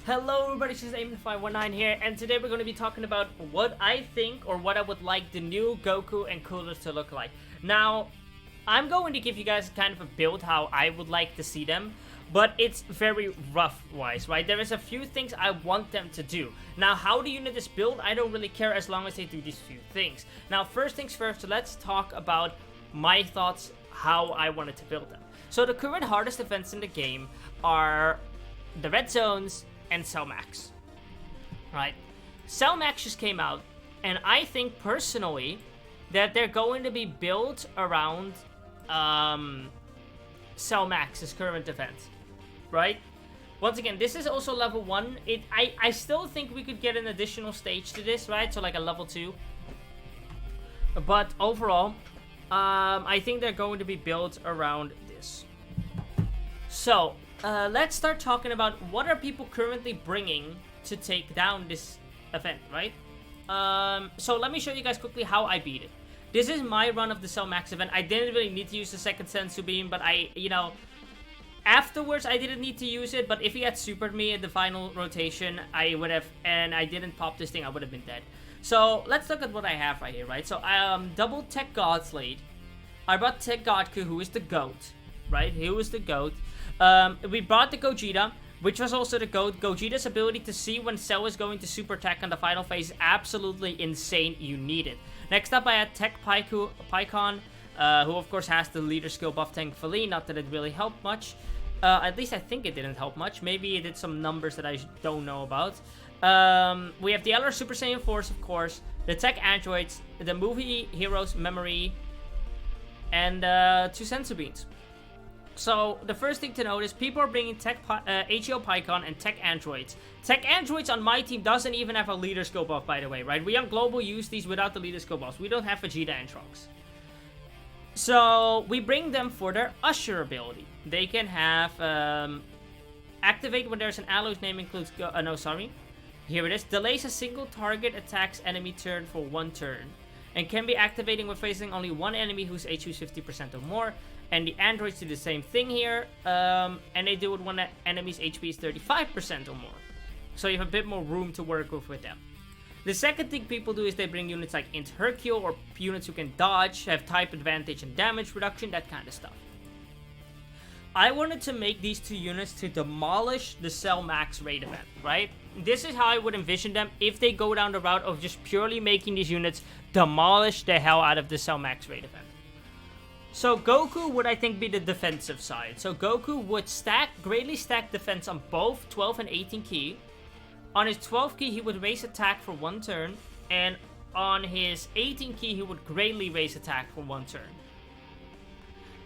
Hello everybody, this is Aim519 here, and today we're going to be talking about what I think or what I would like the new Goku and Cooler to look like. Now, I'm going to give you guys kind of a build how I would like to see them, but it's very rough-wise, right? There is a few things I want them to do. Now, how the unit is built, I don't really care as long as they do these few things. Now, first things first, let's talk about my thoughts, how I wanted to build them. So the current hardest events in the game are the red zones and Cell Max, right? Cell Max just came out, and I think personally that they're going to be built around Cell Max's current event, right? Once again, this is also level 1. I still think we could get an additional stage to this, right? So like a level 2. But overall, I think they're going to be built around this. So, let's start talking about what are people currently bringing to take down this event, right? So let me show you guys quickly how I beat it. This is my run of the Cell Max event. I didn't really need to use the second Sensu Beam, but afterwards I didn't need to use it, but if he had supered me in the final rotation, I would have, and I didn't pop this thing, I would have been dead. So, let's look at what I have right here, right? So, double Tech God Slate. I brought Tech Godku, who is the GOAT, right? He was the GOAT. We brought the Gogeta, which was also the GOAT. Gogeta's ability to see when Cell is going to super attack on the final phase is absolutely insane. You need it. Next up, I had Tech Pycon, who of course has the leader skill buff, thankfully. Not that it really helped much. At least I think it didn't help much. Maybe it did some numbers that I don't know about. We have the LR Super Saiyan Force, of course. The Tech Androids, the movie Heroes Memory, and 2 Sensu Beans. So, the first thing to note is people are bringing HEO Pycon and Tech Androids. Tech Androids on my team doesn't even have a leader skill buff, by the way, right? We on Global use these without the leader skill buffs. We don't have Vegeta and Trunks. So, we bring them for their Usher ability. They can have, activate when there's an ally whose name includes, here it is. Delays a single target attacks enemy turn for 1 turn. And can be activating when facing only one enemy whose HP is 50% or more. And the androids do the same thing here, and they do it when the enemy's HP is 35% or more. So you have a bit more room to work with them. The second thing people do is they bring units like Int Hercule, or units who can dodge, have type advantage and damage reduction, that kind of stuff. I wanted to make these 2 units to demolish the Cell Max raid event, right? This is how I would envision them if they go down the route of just purely making these units demolish the hell out of the Cell Max raid event. So Goku would, I think, be the defensive side. So Goku would greatly stack defense on both 12 and 18 key. On his 12 key, he would raise attack for 1 turn. And on his 18 key, he would greatly raise attack for 1 turn.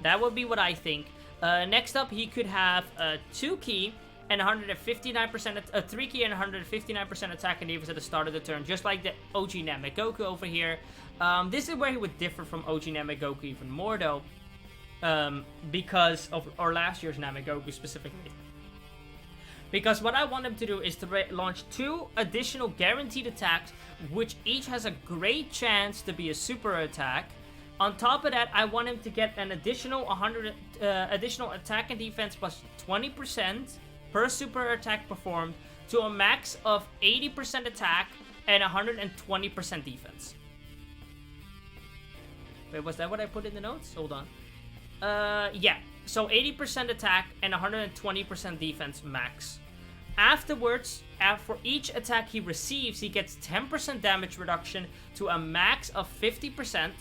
That would be what I think. Next up, he could have 2 key and 159%, 3 key and 159% attack and defense at the start of the turn, just like the OG Namek Goku over here. This is where he would differ from OG Namek Goku even more, though, because of our last year's Namek Goku specifically. Because what I want him to do is to launch 2 additional guaranteed attacks, which each has a great chance to be a super attack. On top of that, I want him to get an additional additional attack and defense plus 20% per super attack performed to a max of 80% attack and 120% defense. Wait, was that what I put in the notes? Hold on. Yeah. So 80% attack and 120% defense max. Afterwards, for each attack he receives, he gets 10% damage reduction to a max of 50%.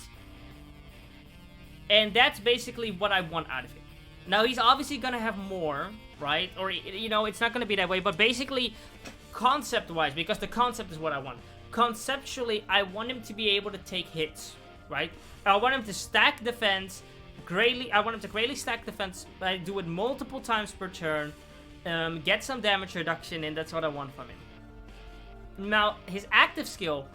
And that's basically what I want out of it. Now, he's obviously going to have more, right? Or, it's not going to be that way. But basically, concept-wise, because the concept is what I want. Conceptually, I want him to be able to take hits, right? I want him to stack defense greatly. I want him to greatly stack defense. Do it multiple times per turn. Get some damage reduction in. That's what I want from him. Now, his active skill.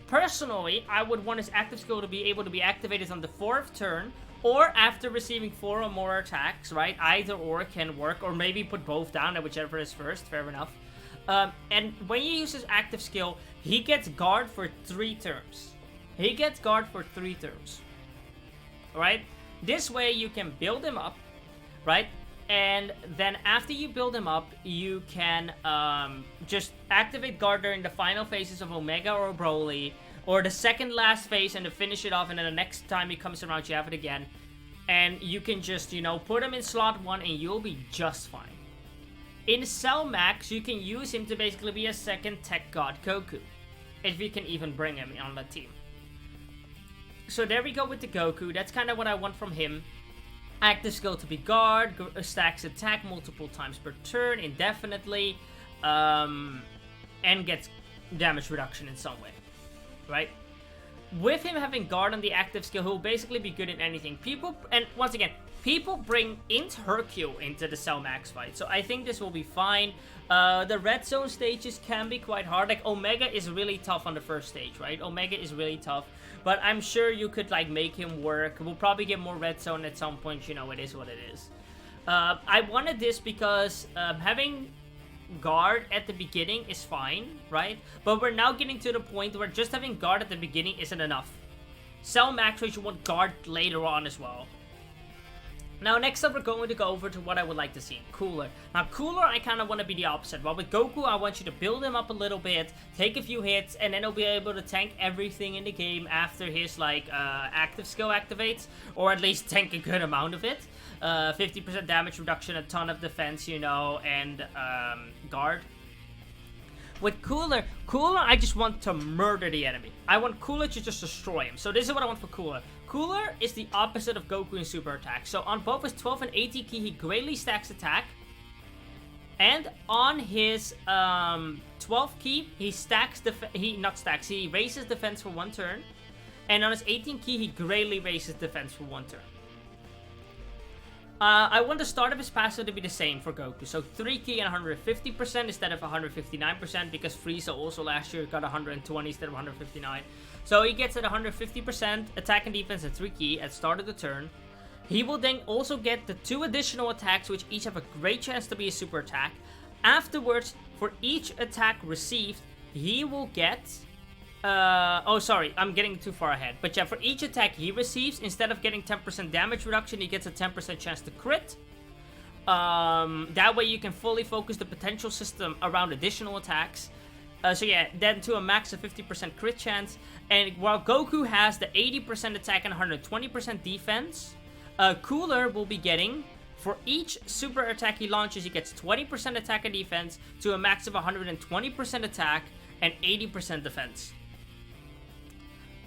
Personally, I would want his active skill to be able to be activated on the 4th turn, or after receiving 4 or more attacks, right? Either or can work, or maybe put both down, whichever is first, fair enough. And when you use his active skill, he gets guard for 3 turns. Alright? This way you can build him up, right? And then after you build him up, you can just activate guard during the final phases of Omega or Broly, or the second last phase, and to finish it off, and then the next time he comes around you have it again. And you can just, you know, put him in slot 1 and you'll be just fine. In Cell Max, you can use him to basically be a second Tech God Goku, if you can even bring him on the team. So there we go with the Goku. That's kind of what I want from him. Active skill to be guard, stacks attack multiple times per turn indefinitely, and gets damage reduction in some way, right? With him having guard on the active skill, he'll basically be good in anything. People, and once again, people bring Int Hercule into the Cell Max fight, so I think this will be fine. The red zone stages can be quite hard. Like, Omega is really tough on the first stage, right? Omega is really tough, but I'm sure you could, like, make him work. We'll probably get more red zone at some point, you know, it is what it is. I wanted this because having guard at the beginning is fine, right? But we're now getting to the point where just having guard at the beginning isn't enough. Cell Max, which you want guard later on as well. Now, next up, we're going to go over to what I would like to see, Cooler. Now, Cooler, I kind of want to be the opposite. Well, with Goku, I want you to build him up a little bit, take a few hits, and then he'll be able to tank everything in the game after his, like, active skill activates, or at least tank a good amount of it. 50% damage reduction, a ton of defense, you know, and guard. With Cooler, I just want to murder the enemy. I want Cooler to just destroy him. So this is what I want for Cooler. Cooler is the opposite of Goku in super attack. So on both his 12 and 18 key, he greatly stacks attack. And on his 12 key, he he raises defense for 1 turn. And on his 18 key, he greatly raises defense for 1 turn. I want the start of his passive to be the same for Goku. So 3 key and 150% instead of 159%, because Frieza also last year got 120 instead of 159. So he gets at 150% attack and defense at 3 key at start of the turn. He will then also get the 2 additional attacks, which each have a great chance to be a super attack. Afterwards, for each attack received, he will get... oh, sorry, I'm getting too far ahead. But yeah, for each attack he receives, instead of getting 10% damage reduction, he gets a 10% chance to crit. That way you can fully focus the potential system around additional attacks. So yeah, then to a max of 50% crit chance. And while Goku has the 80% attack and 120% defense, Cooler will be getting, for each super attack he launches, he gets 20% attack and defense to a max of 120% attack and 80% defense.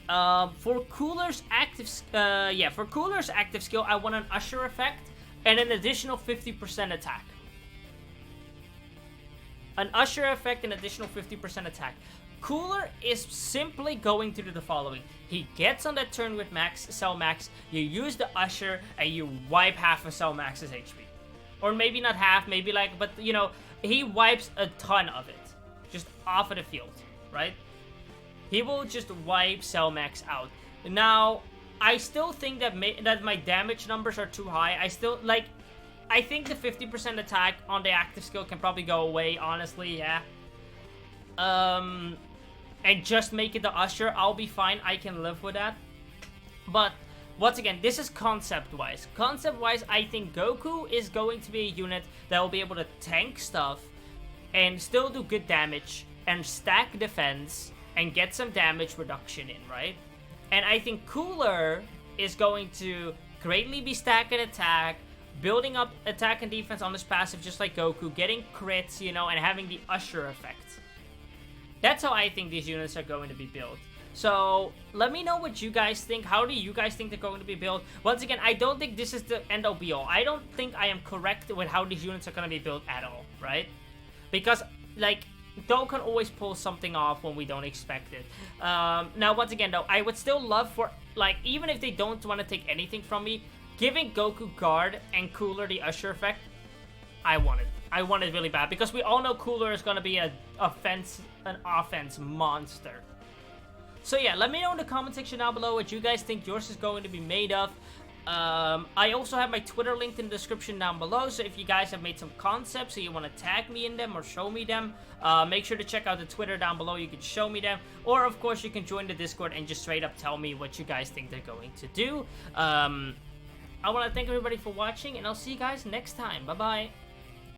For Cooler's active skill, I want an Usher effect and an additional 50% attack. An Usher effect and additional 50% attack. Cooler is simply going to do the following. He gets on that turn with Cell Max, you use the Usher, and you wipe half of Cell Max's HP. Or maybe not half, maybe like, but you know, he wipes a ton of it. Just off of the field, right? He will just wipe Cell Max out. Now, I still think that my damage numbers are too high. I think the 50% attack on the active skill can probably go away, honestly, yeah. And just make it the Usher, I'll be fine, I can live with that. But, once again, this is concept-wise. Concept-wise, I think Goku is going to be a unit that will be able to tank stuff and still do good damage and stack defense and get some damage reduction in, right? And I think Cooler is going to greatly be stacking attack, building up attack and defense on his passive just like Goku, getting crits, you know, and having the Usher effect. That's how I think these units are going to be built. So, let me know what you guys think. How do you guys think they're going to be built? Once again, I don't think this is the end-all be-all. I don't think I am correct with how these units are going to be built at all, right? Because, like, Dokkan always pulls something off when we don't expect it. Now, once again, though, I would still love for, like, even if they don't want to take anything from me, giving Goku guard and Cooler the Usher effect, I want it. I want it really bad, because we all know Cooler is going to be an offense monster. So yeah, let me know in the comment section down below what you guys think yours is going to be made of. I also have my Twitter linked in the description down below, so if you guys have made some concepts or you want to tag me in them or show me them, make sure to check out the Twitter down below. You can show me them, or of course you can join the Discord and just straight up tell me what you guys think they're going to do. I want to thank everybody for watching, and I'll see you guys next time. Bye bye.